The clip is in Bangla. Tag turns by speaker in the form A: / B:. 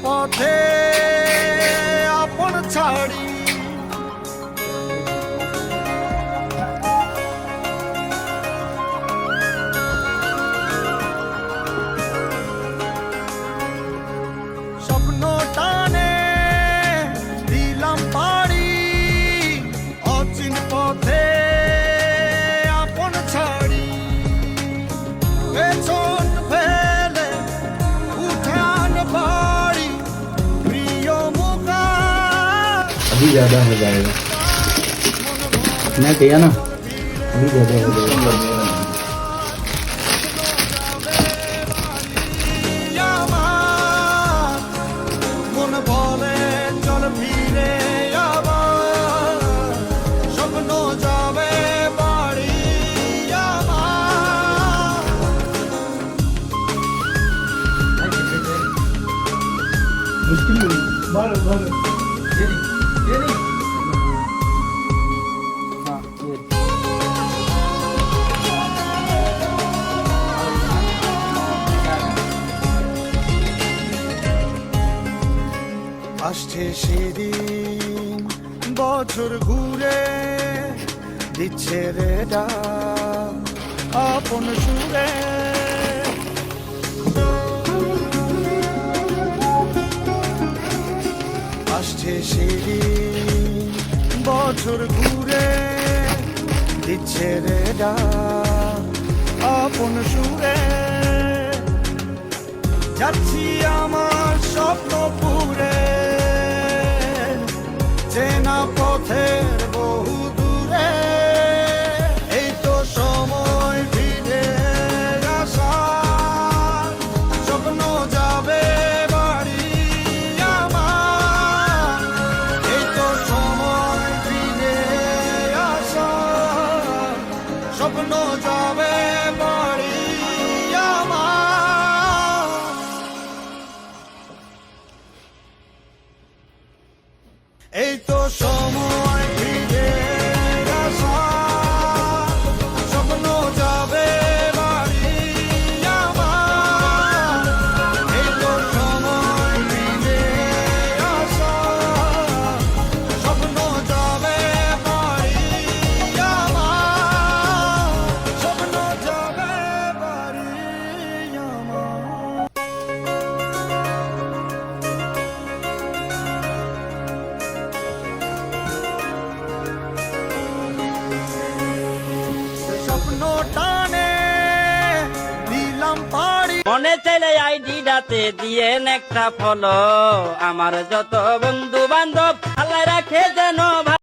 A: পথে আপন ছাড়ি স্বপ্ন টানে দিলাম পাড়ি অচিন পথে আপন ছাড়ি পেছন ফেলে উঠান বাড়ি প্রিয় মুখা
B: अभी ज़्यादा हो जाएगा मैं किया ना अभी ज़्यादा हो जाएगा
A: মন বলে চল ফিরে আবার স্বপ্ন যাবে বাড়ি আমার
B: मुश्किल मारो मारो
A: আসছে সেদিন বছর ঘুরে দিচ্ছে রে ডাক আপন সুরে আসছে সেদিন বছর ঘুরে দিচ্ছে রে ডাক আপন সুরে যাচ্ছি আমার স্বপ্ন পুরে চেনা পথের বহু দূরে এই তো সময় ফিরে আসার স্বপ্ন যাবে বাড়ি আমার এই তো সময় ফিরে আসার স্বপ্ন যাবে বাড়ি আমার এই তো সময় ফিরে আসার স্বপ্ন যাবে বাড়ি আমার এই তো সময় ফিরে আসার স্বপ্ন যাবে বাড়ি আমার স্বপ্ন যাবে বাড়ি আমার স্বপ্ন টানে দিলাম পাড়ি
C: মনে চাইলে আইডিটাতে দিয়ে একটা ফলো আমার যত বন্ধু বান্ধব আল্লাহ রাখে যেন